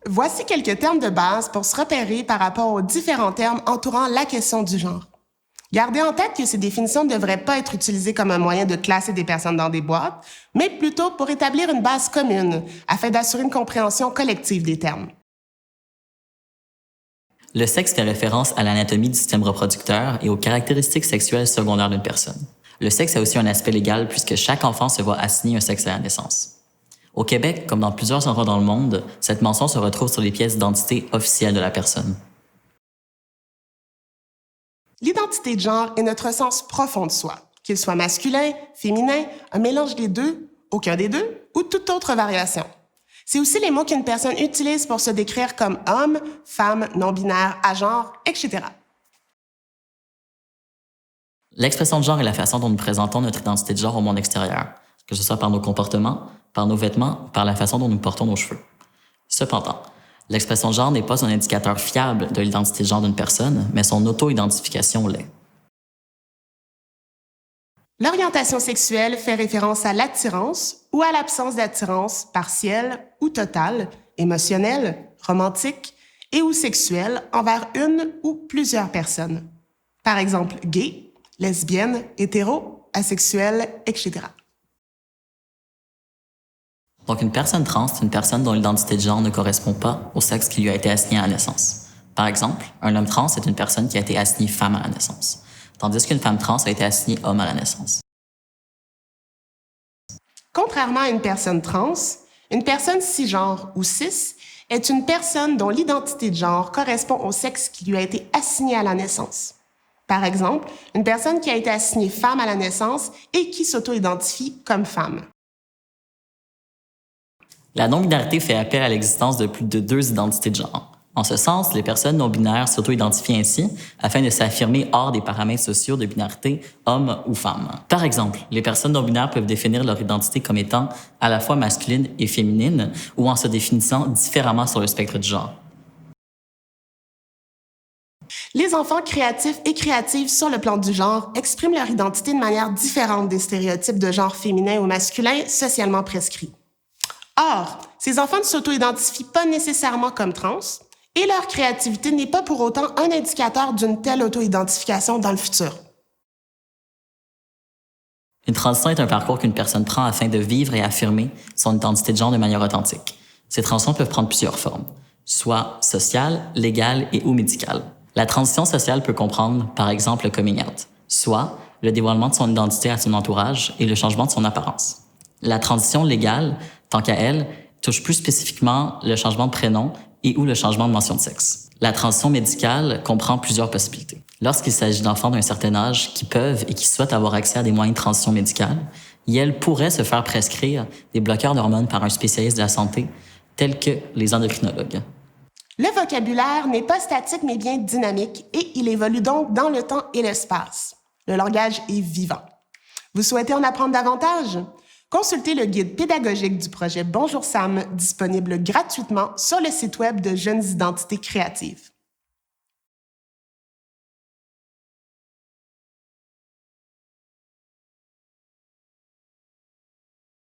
Voici quelques termes de base pour se repérer par rapport aux différents termes entourant la question du genre. Gardez en tête que ces définitions ne devraient pas être utilisées comme un moyen de classer des personnes dans des boîtes, mais plutôt pour établir une base commune afin d'assurer une compréhension collective des termes. Le sexe fait référence à l'anatomie du système reproducteur et aux caractéristiques sexuelles secondaires d'une personne. Le sexe a aussi un aspect légal puisque chaque enfant se voit assigner un sexe à la naissance. Au Québec, comme dans plusieurs endroits dans le monde, cette mention se retrouve sur les pièces d'identité officielles de la personne. L'identité de genre est notre sens profond de soi, qu'il soit masculin, féminin, un mélange des deux, aucun des deux ou toute autre variation. C'est aussi les mots qu'une personne utilise pour se décrire comme homme, femme, non-binaire, agenre, etc. L'expression de genre est la façon dont nous présentons notre identité de genre au monde extérieur, que ce soit par nos comportements, par nos vêtements, par la façon dont nous portons nos cheveux. Cependant, l'expression de genre n'est pas un indicateur fiable de l'identité de genre d'une personne, mais son auto-identification l'est. L'orientation sexuelle fait référence à l'attirance ou à l'absence d'attirance partielle ou totale, émotionnelle, romantique et ou sexuelle envers une ou plusieurs personnes. Par exemple, gay, lesbienne, hétéro, asexuelle, etc. Donc une personne trans est une personne dont l'identité de genre ne correspond pas au sexe qui lui a été assigné à la naissance. Par exemple, un homme trans est une personne qui a été assignée femme à la naissance, tandis qu'une femme trans a été assignée homme à la naissance. Contrairement à une personne trans, une personne cisgenre ou cis est une personne dont l'identité de genre correspond au sexe qui lui a été assigné à la naissance. Par exemple, une personne qui a été assignée femme à la naissance et qui s'auto-identifie comme femme. La non-binarité fait appel à l'existence de plus de 2 identités de genre. En ce sens, les personnes non-binaires s'auto-identifient ainsi afin de s'affirmer hors des paramètres sociaux de binarité homme ou femme. Par exemple, les personnes non-binaires peuvent définir leur identité comme étant à la fois masculine et féminine ou en se définissant différemment sur le spectre du genre. Les enfants créatifs et créatives sur le plan du genre expriment leur identité de manière différente des stéréotypes de genre féminin ou masculin socialement prescrits. Or, ces enfants ne s'auto-identifient pas nécessairement comme trans, et leur créativité n'est pas pour autant un indicateur d'une telle auto-identification dans le futur. Une transition est un parcours qu'une personne prend afin de vivre et affirmer son identité de genre de manière authentique. Ces transitions peuvent prendre plusieurs formes, soit sociales, légales et ou médicales. La transition sociale peut comprendre, par exemple, le coming out, soit le dévoilement de son identité à son entourage et le changement de son apparence. La transition légale, tant qu'à elle, touche plus spécifiquement le changement de prénom et ou le changement de mention de sexe. La transition médicale comprend plusieurs possibilités. Lorsqu'il s'agit d'enfants d'un certain âge qui peuvent et qui souhaitent avoir accès à des moyens de transition médicale, elles pourraient se faire prescrire des bloqueurs d'hormones par un spécialiste de la santé, tel que les endocrinologues. Le vocabulaire n'est pas statique mais bien dynamique et il évolue donc dans le temps et l'espace. Le langage est vivant. Vous souhaitez en apprendre davantage? Consultez le guide pédagogique du projet Bonjour Sam, disponible gratuitement sur le site web de Jeunes Identités Créatives.